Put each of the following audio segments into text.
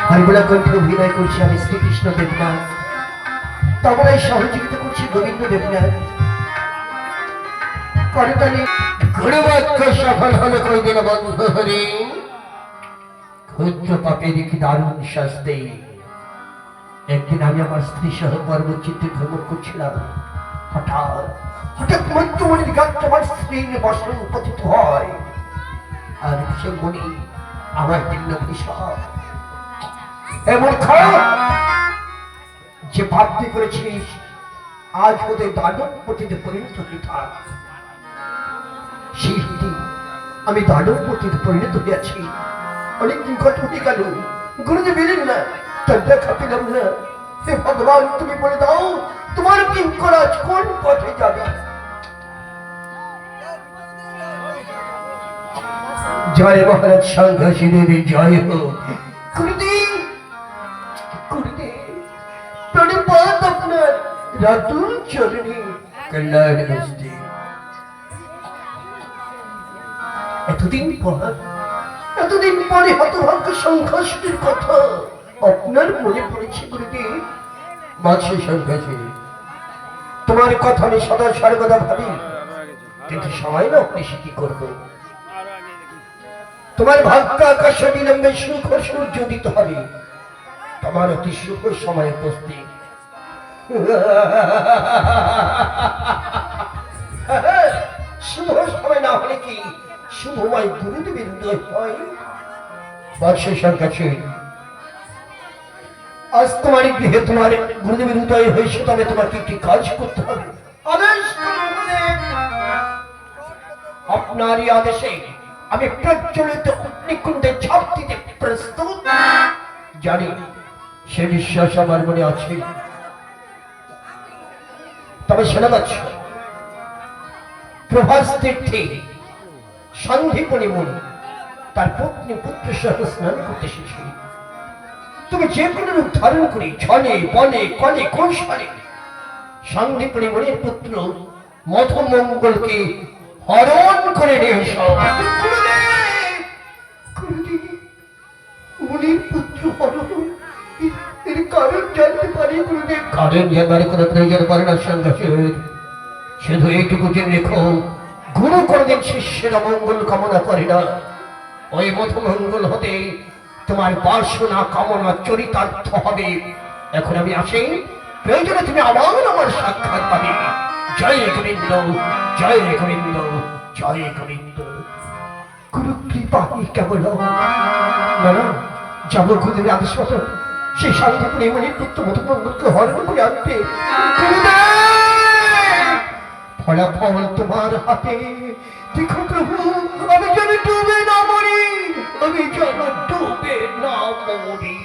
হরিবোলা কণ্ঠে অভিনয় করছি আমি শ্রীকৃষ্ণ দেবনাথ, তবলায় সহযোগিতা করছি গোবিন্দ দেবনাথ। করতালি গুরুবাক্য সফল হলে কই দিল বন্ধ হরি, ক্ষুদ্র পাপের কি দারুণ শাস্তি। একদিন আমি আমার স্ত্রী সহ পর্বত চিত্তে ভ্রমণ করছিলাম, হঠাৎ হঠাৎ মন্ত্রমণির গাছ আমার স্ত্রীর বসন পতিত হয়, আর সে মনি আমার দিল্ল বিষয় এমন যে ভাবতে করেছিস আজ ওদের দানবপতিতে পরিণত হয়ে থাক। সেই দিন আমি দানবপতিতে পরিণত হয়েছি। অনেকদিন ঘট হয়ে গেল, গুরুদেব এলেন না, তার দেখা পেলাম না। হে ভগবান, তুমি বলে দাও তোমার কিঙ্করাজ কোন পথে যাবে। জয় মহারাজ সংঘাসীদের জয় হোক। গুরুদেব গুরুদেব প্রণিপাত আপনার রাতুল চরণে কল্যাণ বস্তি। এতদিন পরে হতভাগ্য সংঘাসীদের কথা আপনার মনে পড়েছে গুরুদেব। মাঝে সংঘাসী, তোমার কথা আমি সদা সর্বদা ভাবি, কিন্তু সময় না আপনি কি করবো। তোমার ভাগ্য আকাশ বিলম্বে সুখ ও সূর্য দিতে হবে, তোমার অতি শুভ সময় উপস্থিত। শুভ সময় না হলে কি শুভময় গুরুদেবের উদয় হয়। বর্ষের কাছে আজ তোমার গৃহে তোমার গুরুদেবের উদয় হয়েছে, তবে তোমাকে একটি কাজ করতে হবে। আপনারই আদেশে আমি প্রজ্বলিত অগ্নিকুণ্ডে ঝাঁপ দিতে প্রস্তুত। জানি সে বিশ্বাস আমার মনে আছে, তবে শোনা যাচ্ছে প্রভাস তীর্থে সন্ধীপনি মুনি তার পত্নী পুত্র সহ স্নান করতে এসেছে। তুমি যে কোনো রূপ ধারণ করি ছলে বলে কলে কৌশলে সন্ধীপনি মুনির পুত্র মধুমঙ্গলকে হরণ করে নিয়ে এসো। মুনির পুত্র হরণ, এর কারণ জানতে পারি গুরুদেব? কারণ জানবার কোনো প্রয়োজন পড়ে না সংঘাসী, শুধু এইটুকু জেনে রেখো গুরু কোনদিন শিষ্যের অমঙ্গল কামনা করে না। ওই মধুমঙ্গল হতে তোমার বাসনা কামনা চরিতার্থ হবে। এখন আমি আসি, প্রয়োজনে তুমি আমার সাক্ষাৎ পাবে। জয় গোবিন্দ, জয় গোবিন্দ, জয় গোবিন্দ। গুরু কৃপা কেবল না, যাবো গুরুদেবের আদেশ মতো সেই শান্তিপুরে মনে পুত্র মধুমঙ্গলকে হরণ করে আনতে। ফলাফল তোমার হাতে, দেখো প্রভু আমি যেন ডুবে না মরি, আমি যেন ডুবে না মরি।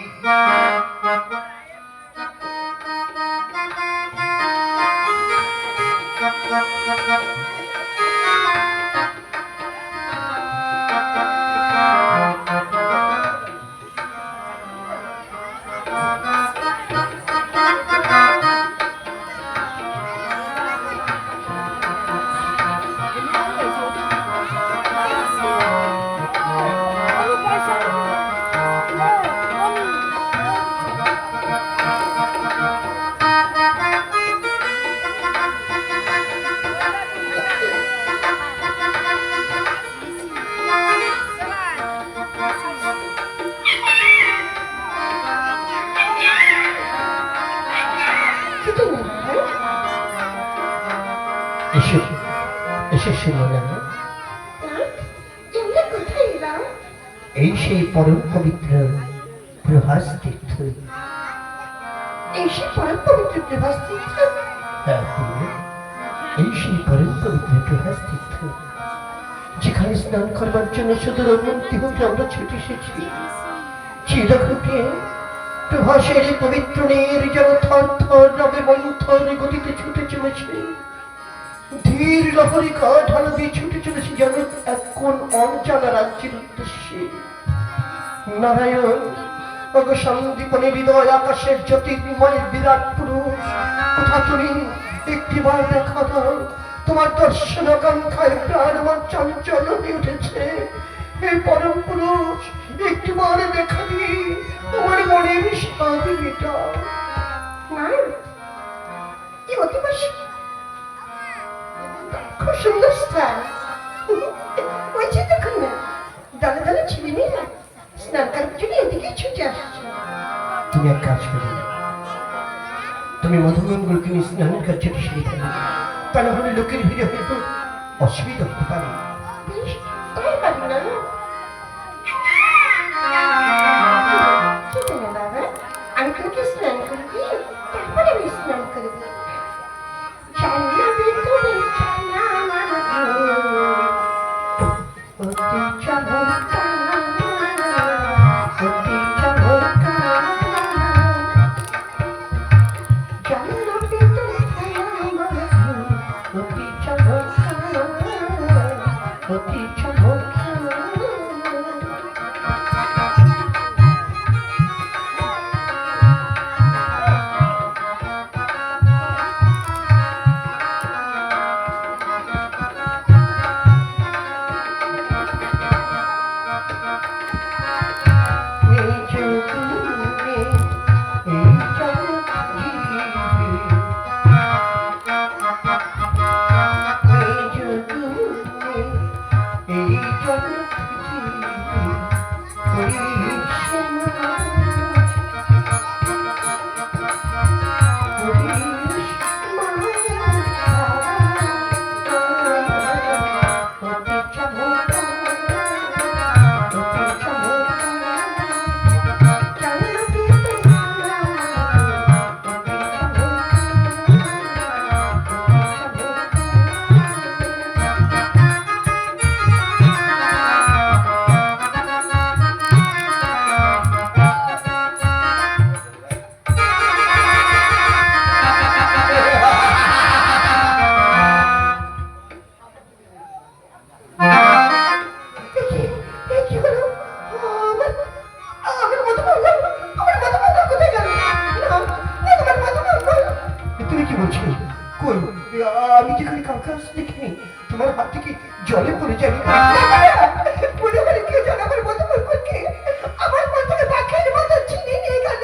এই সেই পরম পবিত্র প্রভাস তীর্থ, এই সেই পরম পবিত্র প্রভাস তীর্থ। এই সেই পরম পবিত্র প্রভাস তীর্থ, যেখানে স্নান করবার জন্য শুধু রমন্তি হতে আমরা ছুটে এসেছি। চিরকুটে প্রভাসের এই পবিত্র নীর যেন থর থর রবে মন্থর গতিতে ছুটে চলেছে। ধীর লহরিকা ঢালা দিয়ে ছুটে চলেছে যেন এক কোন অঞ্চলা রাজ্যের উদ্দেশ্যে। নারায়ণ সন্দীপনে হৃদয় আকাশের জ্যোতির্ময় বিরাট পুরুষ, কোথা তুমি একটিবার দেখা দাও। তোমার দর্শন আকাঙ্ক্ষায় প্রাণ আমার চঞ্চল হয়ে উঠেছে। হে পরম পুরুষ, যাও। না, কি অতি পাশ খুব সুন্দর স্থান। ওই যে দেখুন না, দলে দলে ছেলে মেয়েরা স্নান করার জন্য এদিকে ছুটে আসছে। তুমি এক কাজ করো, তুমি মধুমঙ্গলকে নিয়ে স্নানের কার্যটি সেরে ফেলো, তা না হলে লোকের ভিড়ে হয়তো অসুবিধা হতে পারে। বেশ, তাই পারি না। কি জানো বাবা, আমি তোমাকে স্নান করবি, তারপরে আমি স্নান করবি। জানাবে তুমি জানা অতি চমৎকার, অতি চমৎকার। জানাবে তুমি জানা অতি চমৎকার, অতি চমৎকার। তুমি কি বলছো? কই, আমি কি করে কাউকে আসতে দেখিনি? তোমার হাত থেকে জলে পড়ে যাবে। মনে মনে কে যেন আমার মধুমঙ্গলকে আমার মন থেকে পাখির মতো ছিনিয়ে নিয়ে গেল।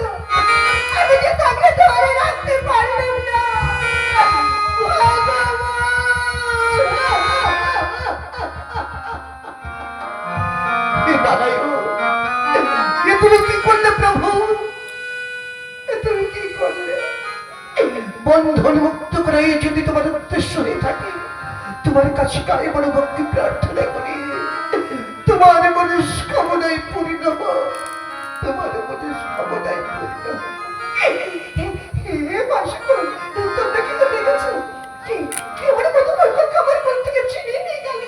আমি যে তাকে ধরে রাখতে পারলাম না। হে নারায়ণ, এ তুমি কি করলে প্রভু? এ তুমি কি করলে? বন্ধন মুক্ত করে যদি তোমার উদ্দেশ্য হয়ে থাকে, তোমার কাছে কারে বড় ভক্তি প্রার্থনা করি, তোমার মনস্কামনায় পূর্ণ হোক, তোমার মনস্কামনায় পূর্ণ হোক। হে বাসুর, তোমরা কি তো দেখেছো? কি কি আমার মধুমঙ্গলকে আমার মন থেকে ছিনিয়ে নিয়ে গেল?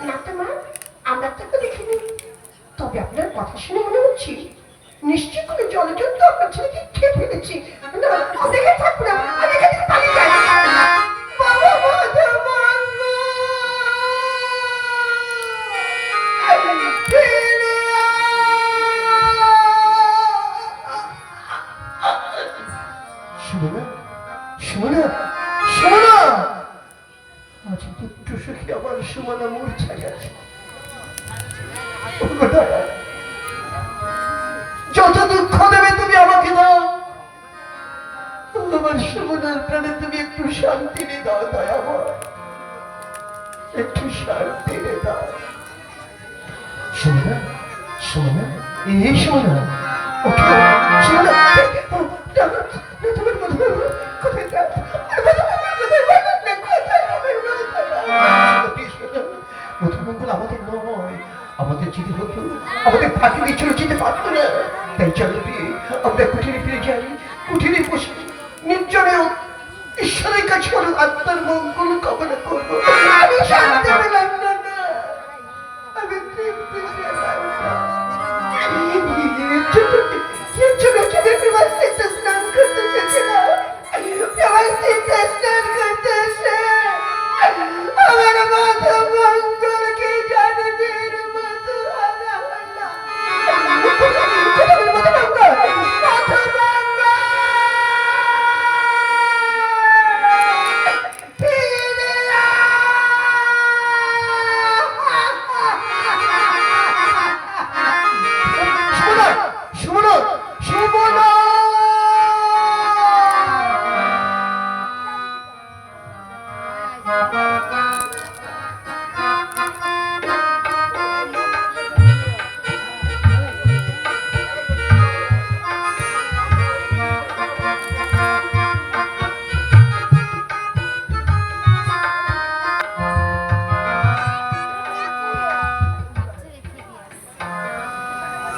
না তো মা, আমরা তো দেখিনি। তবে আপনার কথা শুনে মনে হচ্ছে নিশ্চয়ই কোনো জলজন্তু আপনার ছেলেকে খেয়ে ফেলেছি। না, আমি এখানে থাকবো না, আমি এখান থেকে পালিয়ে যাই। বাবা মধুমঙ্গল, ফিরে আয়। শোনো, শোনো, শোনো, আজ পুত্র সখী আমার সুমনা মূর্ছা গেছে। যত দুঃখ দেবে তুমি আমাকে দাও, আমার সুমনার প্রাণে তুমি একটু শান্তি রে দাও, দয়াময়, একটু শান্তি রে দাও। সুমনা, সুমনা, এই সুমনা, ওঠো, সুমনা। তোমার মধুমঙ্গল কোথায় যায়? মধুমঙ্গল আমাদের নয়, আমাদের যদি হতো, আমাদের ফাঁকি দিয়ে চলে যেতে পারতো না। তাই চলো রে, আমরা কুঠিরে ফিরে যাই, কুঠিরে বসে নির্জনে ঈশ্বরের কাছে আমার আত্মার মঙ্গল কামনা করবো। আমি শান্তি পেলাম না, আমি তৃপ্তি পেলাম না। স্নান করতে এসেছিলাম, স্নান করতে এসে আমার মধুমঙ্গলকে জানবীর মতো হারা হলাম। মধুমঙ্গল, ফিরে আয়।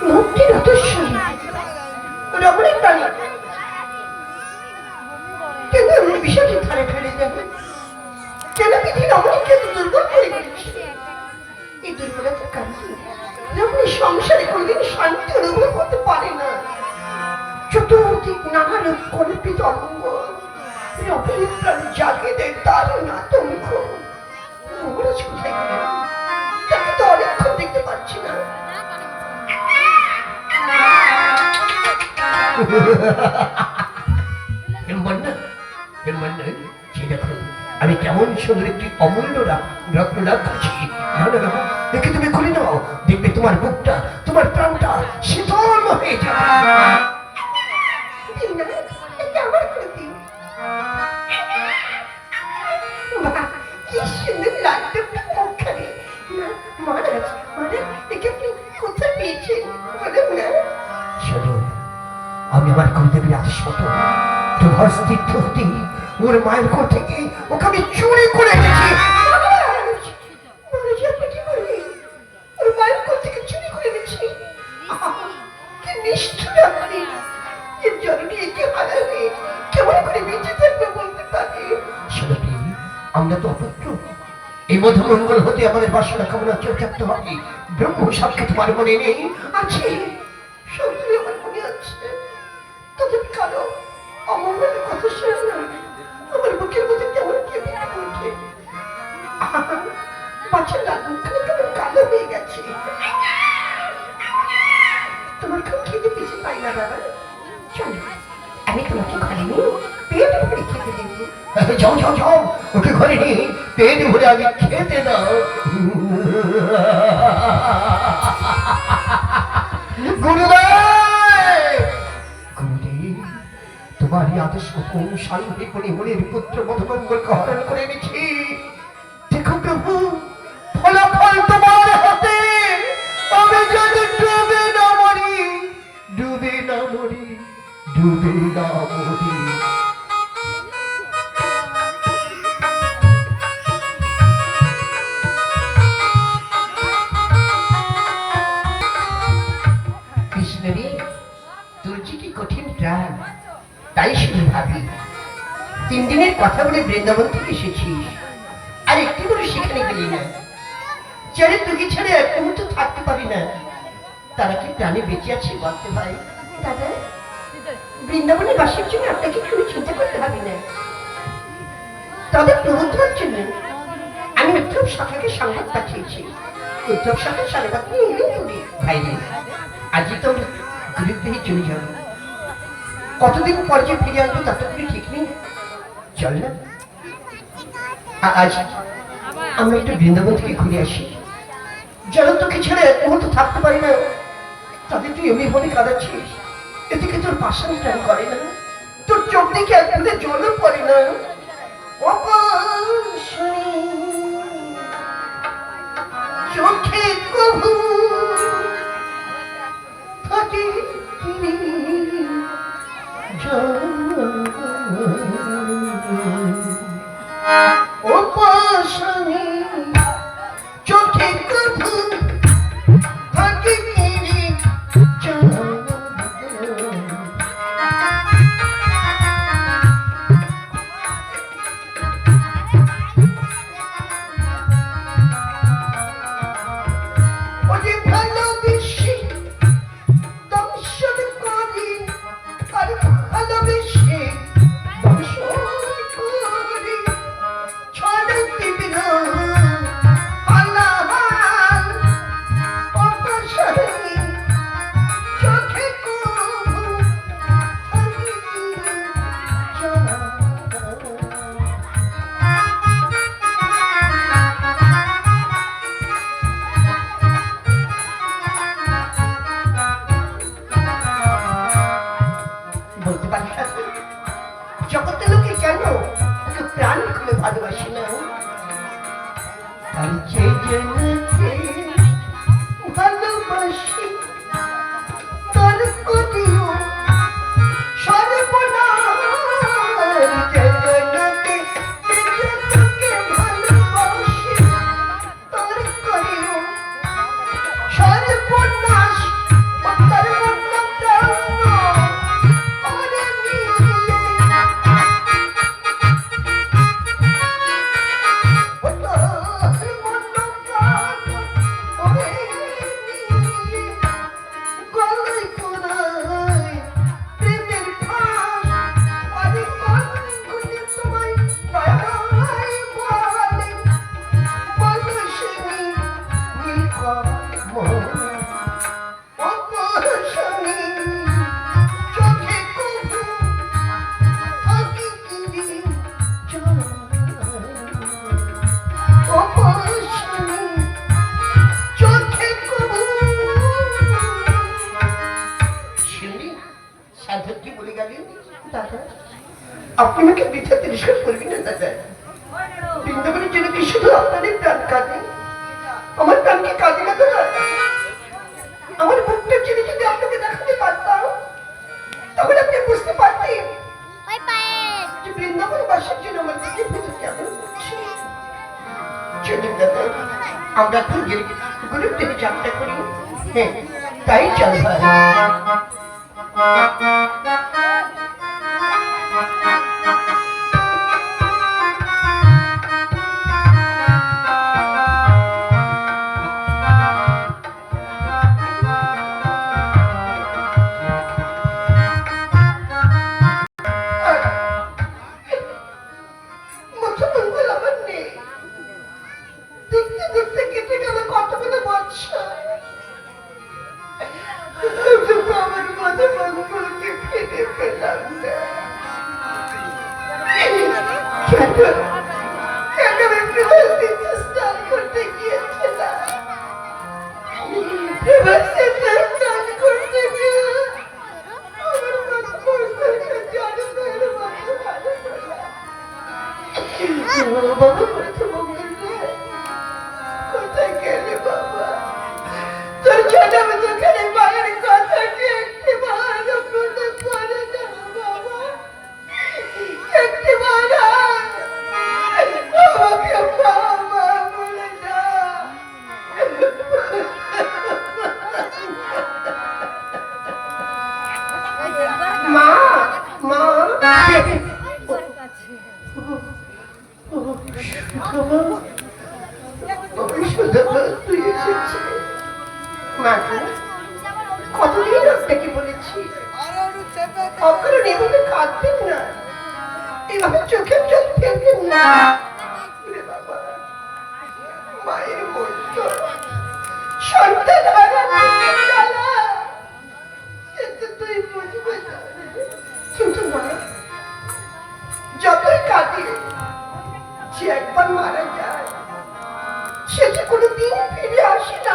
মুক্তি রতস্বরী রমণীর প্রাণী কেন এমন বিষয়টি ধারে ফেলে যাবে? কেন বিধি রমণীকে এত দুর্বল করে দিচ্ছে? এই দুর্বলতার কারণে রমণী সংসারে কোনোদিন শান্তি অনুভব করতে পারে না। চতুর্দিক নানা রূপ কল্পিত অঙ্গ রমণীর প্রাণ জাগে দেয় তার নাতঙ্ক। মহারাজ কোথায় গেলেন? তাকে তো অনেকক্ষণ দেখতে পাচ্ছি না। সে দেখো আমি কেমন সুন্দর একটি অমূল্য রত্ন লাভ করছি। না না না, দেখে তুমি খুলে নাও, দেখবে তোমার বুকটা, তোমার প্রাণটা শীতল হয়ে যাবে। আমার ক্ষতি কি সুন্দর লাগতো মুখখানে। মহারাজ মহারাজ একে আপনি কোথায় পেয়েছেন বলুন না। শোনো, আমি আমার গুরুদেবের আদেশ মতো তোমার তীর্থ হতে ওর মায়ের ঘর থেকে ওকে আমি চুরি করে এনেছি। মহারাজ আপনি কি বললেন? ওর মায়ের কোল থেকে চুরি করে এনেছি? কি নিষ্ঠুর আপনি! এর জননী একে হারাবে কেমন করে বেঁচে থাকবে বলতে পারে? শোনো, আমরা তো অপুত্র, এই মধ্যমঙ্গল হতে আমাদের বাসনা কামনা চোখ থাকতে হবে। ব্রহ্ম সাক্ষী তোমার মনে নেই? আছে, সত্যি আমার মনে আছে। তাদের কারো অমঙ্গলের কথা শুনে না আমার বুকের মধ্যে কেমন কেঁপে ওঠে। বাচ্চার মুখখানে কেমন কালো হয়ে গেছে। তোমার খুব খেতে পিছিয়ে পাই না বাবা। চলো আমি তোমাকে ঘরে নিয়ে পেট ভরে খেতে দেবো। যাও যাও যাও, ওকে ঘরে নিয়ে পেট ভরে আগে খেতে দাও। গুরুদেব, গুরুদেব, তোমার এই আদেশ মতো শান্তি পরিমণির পুত্র মধুমঙ্গলকে হরণ করে এনেছি। দেখো প্রভু, ফলাফল তোমার হাতে। আমি যদি ডুবে না মরি, ডুবে না মরি, ডুবে না মরি। কৃষ্ণরে, তোর যে কি কঠিন প্রাণ, তাই শুধু ভাবি 3 দিনের কথা বলে বৃন্দাবন থেকে এসেছিস, আর একটু করে সেখানে গেলি না। যারা তোকে ছেড়ে এক মুহূর্ত থাকতে পারি না, তারা কি প্রাণে বেঁচে আছে বলতে ভাই? দাদা, বৃন্দাবনে বাসের জন্য আপনাকে কোনো চিন্তা করতে হবে না। তবে প্রবন্ধের জন্য আমি উত্তম শাখাকে সংবাদ পাঠিয়েছি। উত্তম শাখা সংবাদ নিয়ে এলেন তুমি। ভাই রে, আজই তো গরিবদেহি চলে যাবে, কতদিন পর যে ফিরে আসবো তা তো কোনো ঠিক নেই। চল না, আজ আমরা একটু বৃন্দাবন থেকে ঘুরে আসি। যারা তোকে ছেড়ে এক মুহূর্ত থাকতে পারি না, তাদের তুই এমনি ভাবে কাঁদাচ্ছিস। এদিকে তোর পাশান টান করে না, তোর চোখ দেখে এক মুহূর্তে জলও পড়ে না। চোখে কবু থাকে ও পাশানি, চোখে কবু থাকে ভালোবেসে আপনি আমাকে মিথ্যা তিরস্কার করবেন না দাদা। বৃন্দাবনের জন্য কি শুধু আপনারই প্রাণ কাঁদে? আমার প্রাণ কি কাঁদে না দাদা? আমার বুকটা চিনি যদি আপনাকে দেখাতে পারতাম, তখন আপনি বুঝতে পারতেন যে বৃন্দাবনবাসীর জন্য আমার দিকে ভিতর কেমন করছে। চলুন দাদা, আমরা তো গুরুর থেকে যাত্রা করি। হ্যাঁ, তাই চল ভাই। মধ্যমঙ্গল আমার নেই। দেখতে দেখতে কেটে গেল কতগুলো বছর। আমার মধ্যমঙ্গলকে ফিরে পেলাম না। কেন আমি প্রভাসীতে স্নান করতে গিয়েছিলাম। প্রভাসীতে স্নান করতে গিয়ে আমার মধ্যমঙ্গলকে জনমের মতো ভালো করলাম। বাবা মধ্যমঙ্গল কোথায় গেলে বাবা? তোর ছোট দোকানে মায়ের কথা কি একটি বার মনে পড়ে না বাবা? একটি বার আমাকে বাবা বলে না। মা, মা, তুই এসেছিস? মা, কতদিন আপনাকে বলেছি অকারণ এভাবে কাঁদবেন না, এভাবে চোখের জল ফেলবেন না। বাবা, মায়ের মন তো সন্তান হারানো জ্বালা, সে তো তুই বুঝবে না। কিন্তু মা, যতই কাঁদি, যে একবার মারা যায় সেটা কোনোদিন ফিরে আসে না।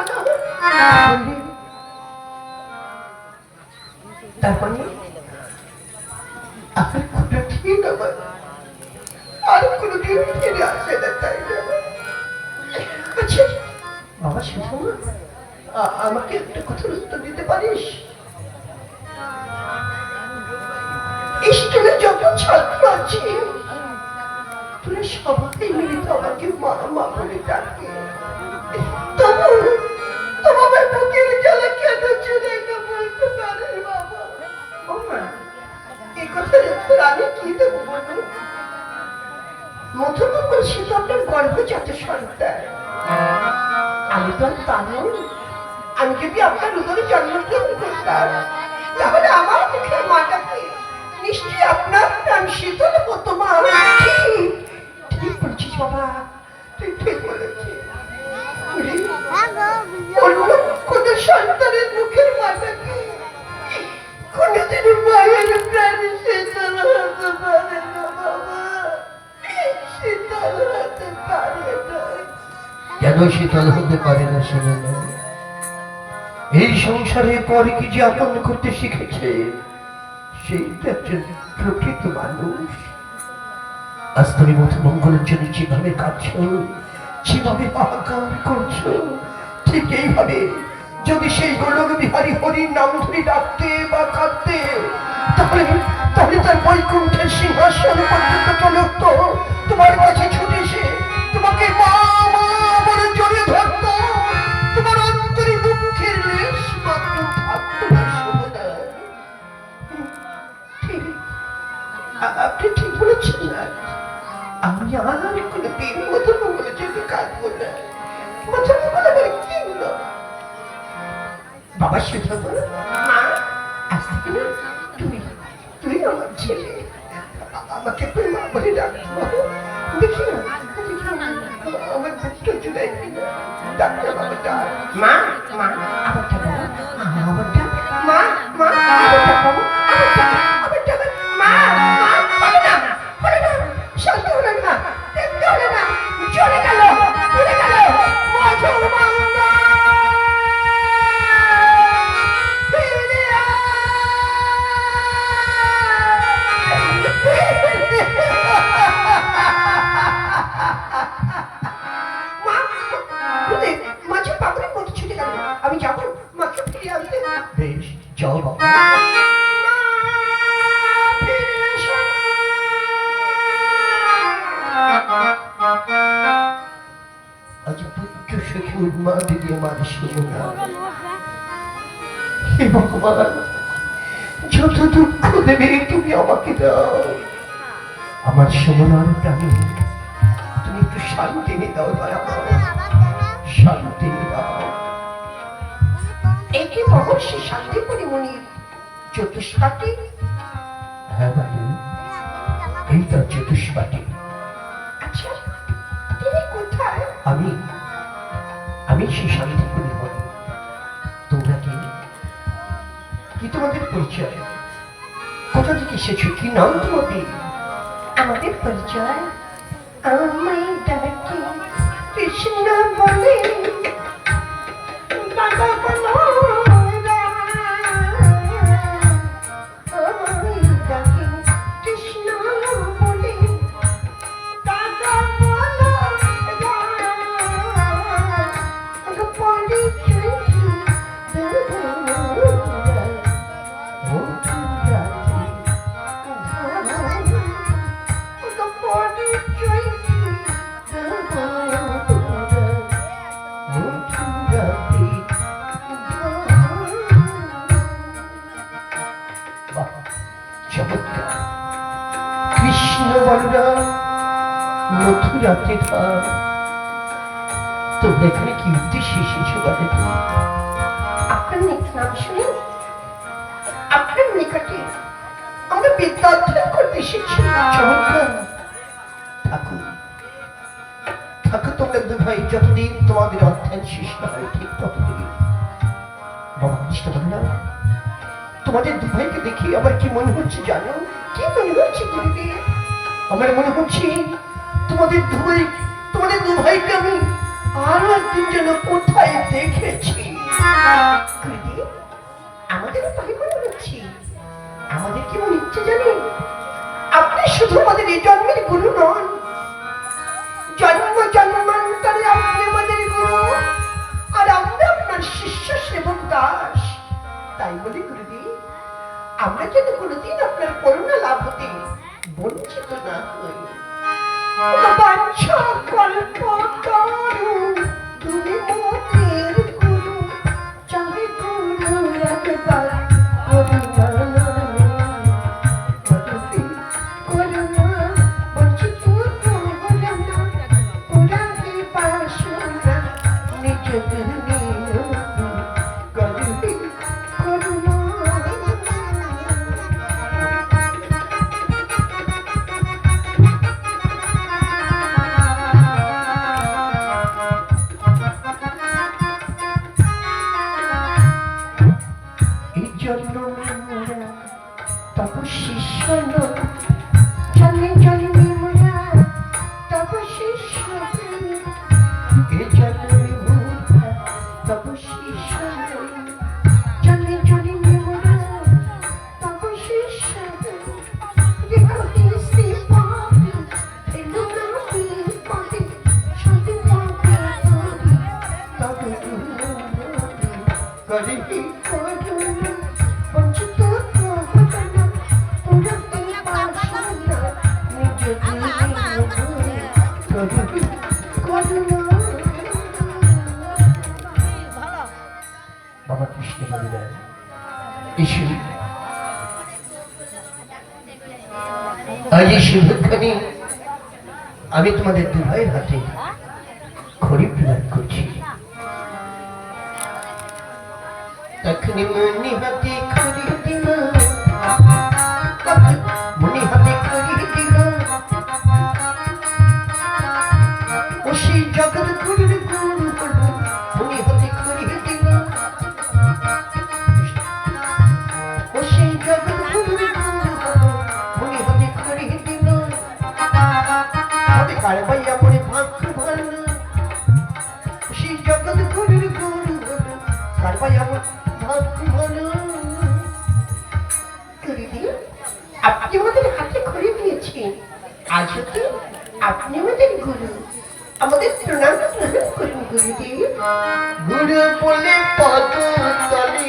তারপরে আপনার খুবটা ঠিক আমার আর কোনোদিন ফিরে আসে না, তাই না? আচ্ছা বাবা, শুধু আমাকে একটা কথার উত্তর দিতে পারিস? স্কুলে যত ছাত্র আছে তোরা সবাই মিলে তো আমাকে মা মা বলে ডাকে, তবু তোমার বুকের জ্বালা কেন চলে না বলতে পারে বাবা? ও মা, এই কথার উত্তর আমি কি দেবো বলুন? মধ্যমঙ্গল সে তো আপনার গর্ভজাত সন্তান, আমি তো আর তা নই। আমি যদি আপনার উদরে জন্মগ্রহণ করতাম, তাহলে আমার মুখের মাটাকে নিশ্চয়ই আপনার প্রাণ শীতল হতো মা। ঠিক বলছিস বাবা, তুই ঠিক বলেছিস। অন্য কোনো সন্তানের মুখের মাটাকে কোনোদিন মায়ের প্রাণ শীতল হতে পারে না বাবা, শীতল হতে পারে না। কেন শীতল হতে পারে না শুনে না? এই সংসারে পরে কি যে আপন করতে শিখেছে, সেই তো একজন প্রকৃত মানুষ। আজ তুমি মধ্যমঙ্গলের জন্য যেভাবে কাঁদছ, যেভাবে হাহাকার করছো, ঠিক এইভাবে যদি সেই গোলক বিহারী হরির নাম ধরে ডাকতে বা কাঁদতে, তাহলে তাহলে তার বৈকুণ্ঠের সিংহাসন পর্যন্ত চলে উঠতো, তোমার কাছে ছুটে এসে তোমাকে মা মা বলে জড়িয়ে ধরতো, তোমার অন্তরে দুঃখের লেশ মাত্র থাকতো না। আপনি ঠিক বলেছেন না, আমি আর কোনো দিন মধ্যমঙ্গলের জন্য কাঁদবো না। মধ্যমঙ্গল আমার কি হলো বাবা? শুধু মা, আজ থেকে না তুই তুই আমার ছেলে, আমাকে তুই মা বলে ডাকবো। দেখি না, আমার বুকটা জুড়াই কিনা ডাক্তার বাবা ডাক। মা, মা, আবার ডাক, আবার ডাক, মা, মা, আবার ডাক বাবু, আবার ডাক, আবার ডাক, মা, মা, বলে না, বলে না, শান্তি হলো না, দেখতে হলো না, চলে গেল, চলে গেল মধ্যমঙ্গল। ফিরে আয়, ফিরে বেশ যাও বাবা। আজ পুত্র সখী উন্মা দিদি আমার শুনো হে ভগবান, যত দুঃখ দেবে তুমি আমাকে দাও। আমার সুমনার প্রাণী তুমি একটু শান্তি নিয়ে দাও দয়া করো, শান্তি নিয়ে দাও। একে মহর্ষি শান্তি পরিমণির চতুষ্পাটি। হ্যাঁ বাবু, এই তো চতুষ্পাটি। আচ্ছা, তিনি কোথায়? আমি আমি সেই শান্তি পরিমণি। তোমরা কি কি তোমাদের পরিচয়? কোথা থেকে এসেছো? কি নাম তোমাদের? আমাদের পরিচয় আমায় ডাকে কৃষ্ণ বলে, দাদা বলো আমায় ডাকে কৃষ্ণ বলে, দাদা বলো পরিচয় কৃষ্ণ বলরাম মথুরাতে ধাম। তোমরা এখানে কি উদ্দেশ্যে এসেছো বলে তো? আপনার নাম শুনে আপনার নিকটে আমরা বিদ্যা অধ্যয়ন করতে এসেছি। চমৎকার। ঠাকুর ঠাকুর তোমরা দুভাই যতদিন তোমাদের অধ্যয়ন শেষ না হয় ঠিক ততদিন। বাবা কৃষ্ণ বললাম, তোমাদের দুভাইকে দেখি আমার কি মনে হচ্ছে জানো? কি মনে হচ্ছে গুরুদেব? আমার মনে হচ্ছে তোমাদের দুভাইকে আমি আরো একদিন যেন কোথায় দেখেছি। গুরুদেব, আমাদের তাই মনে হচ্ছে। আমাদের কি মনে হচ্ছে জানেন? আপনি শুধু আমাদের এই জন্মের গুরু নন, জন্ম জন্মান্তরে আপনি আমাদের গুরু, আর আমরা আপনার শিষ্য সেবক দাস। তাই বলে গুরুদেব, আমরা যেন কোনোদিন আপনার করুণা লাভ হতে বঞ্চিত না হই। বাঞ্ছা কল্প তরু তুমি মোদের গুরু, চাহে গুরু একবার করুণা, করুণা বঞ্চিত করুণা, পুরাণে বাসনা নিজ গুরু করুণা, করুণা। বাবা কৃষ্ণ বলিলেন, এসে আজ এই শুভক্ষণে আমি তোমাদের দুভাইয়ের হাতে খড়ি প্রদান করছি। তখনই মনি হাতে খড়ি দিল, মনি হাতে খড়ি দিল, ও সেই জগৎ গুরুর গুরু হল, মনি হাতে খড়ি দিল, ও সেই জগৎ গুরুর গুরু হল, মনি হাতে খড়ি দিল, হাতে কারবাইয়া পড়ে ভাগ্য ভালো, সেই জগৎ গুরুর গুরু হল, কারবাইয়া ভাগ্য ভালো। আপনি আমাদের হাতে খড়ি দিয়েছেন, আজ হতে আপনি আমাদের গুরু। আমাদের প্রণাম গ্রহণ করুন গুরুদেব। গুরু বলে পদ তলে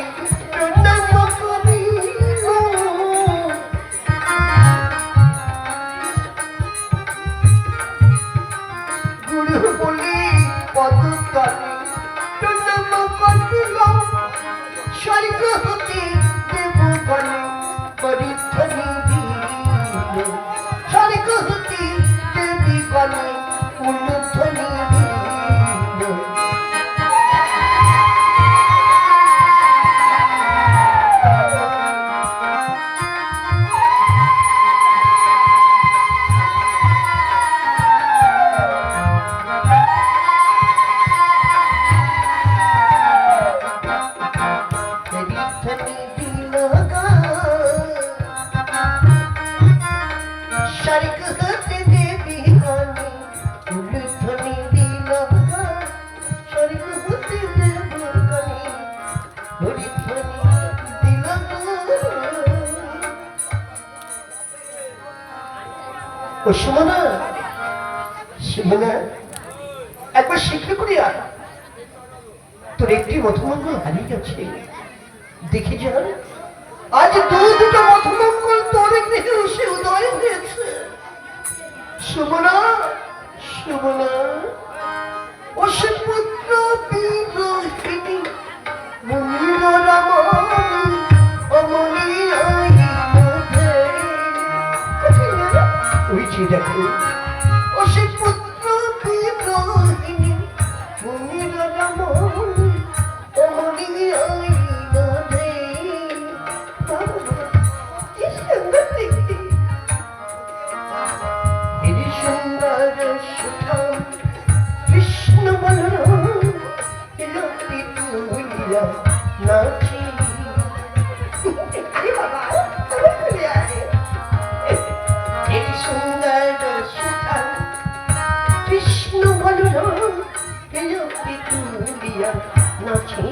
উলুধ্বনি দিল স্বর্গ হতে দেবী গানে উলুধ্বনি দিল স্বর্গ হতে দেবী গানে উলুধ্বনি দিল। ও সুমনা, সুমনা, একবার শিখে করে আয়, তোর একটি মধুমঙ্গল হারিয়ে গেছে। দেখে যান, আজ দুটো মধুমঙ্গল তোর গৃহে এসে উদয় হয়েছে। সুমনা, সুমনা, ও সে পুত্র বিরোহিণী মুনির রমণী অমনি আইনতে। ওই যে দেখো, ও সে পুত্র বিরোহিণী মুনির রমণী অমনি আইনতে। কি সুন্দর দেখতে, এই সুন্দর সুঠাম কৃষ্ণ বলরাম লতি তুলিয়া নাচি। আরে বাবা, তুমি চলে আয়। এই সুন্দর সুঠাম কৃষ্ণ বলরাম লতি তুলিয়া নাচি।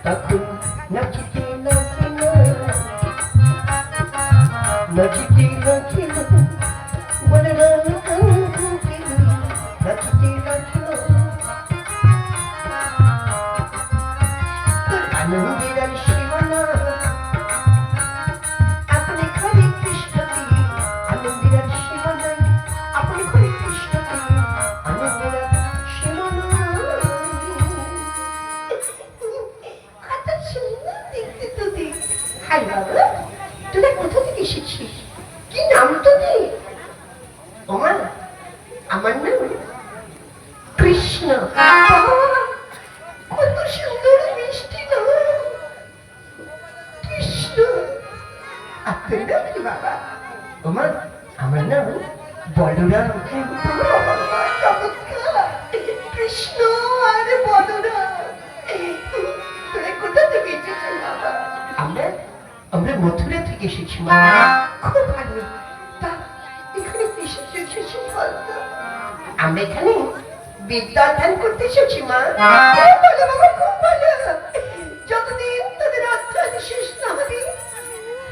তখন নাচিতে নাচিল, নাচিতে নাচিল বলরাম কাঁদিল, নাচিতে নাচিল আনন্দের আর সীমানা। আপনি হরে কৃষ্ণ দিয়ে আনন্দের আর সীমানা, আপনি হরে কৃষ্ণ দিয়ে আনন্দের আর সীমানা। কত সুন্দর দেখতে তুই। হাই বাবা, তোরা কোথা থেকে এসেছিস? কি নাম তোদের? ওমা, আমার নাম কৃষ্ণ। কত সুন্দর মিষ্টি নাম কৃষ্ণ। আপনার নাম কি বাবা? ওমা, আমার নাম বলরাম। চমৎকার, কৃষ্ণ আর বলরাম। তোরা কোথা থেকে এসেছিস বাবা? আমরা মথুরা থেকে এসেছি মা। খুব ভালো। তা এখানে এসেছিস বলতো? আমরা এখানে বিদ্যা অধ্যয়ন করতে এসেছি মা। ভালো বাবা, খুব ভালো। যতদিন তোদের অধ্যয়ন শেষ না হবে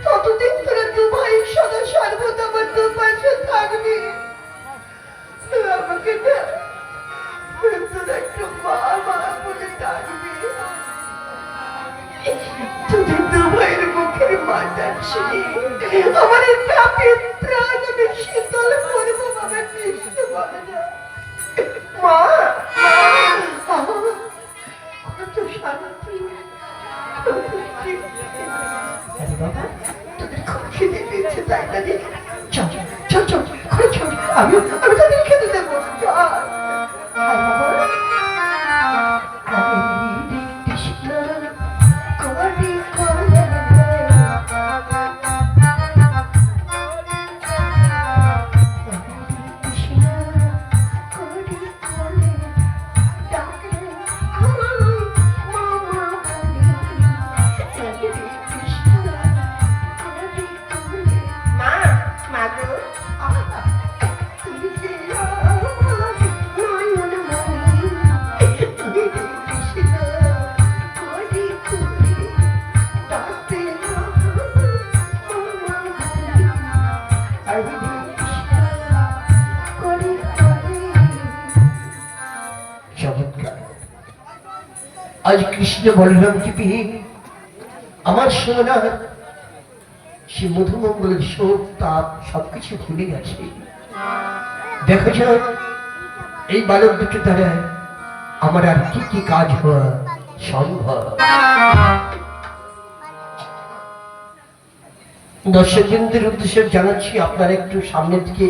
ততদিন তোরা দু ভাই সদা সর্বদা আমার দু পাশে থাকবি। আমাকে না তোরা একটু মা মা বলে ডাকবি। তোদের দু ভাইয়ের মুখের মাটার শুনে আমার এই পাপের প্রাণ আমি শীতল করবো বাবা কৃষ্ণ বাবা। মা, কত শান্তি। আরে বাবা, তোদের খুব খেতে পেয়েছে তাই না রে? চল চল চল, ঘরে চল, আমি তোদের খেতে দেবো। কৃষ্ণ করি করে আজ কৃষ্ণ বলরামকে পেয়ে আমার সোনার সে মধুমঙ্গলের শোক তাপ সবকিছু ভুলে গেছে। দেখা যাক এই বালক দুটো দ্বারা আমার আর কি কি কাজ হওয়া সম্ভব। দর্শকবৃন্দের উদ্দেশ্যে জানাচ্ছি আপনারা একটু সামনের দিকে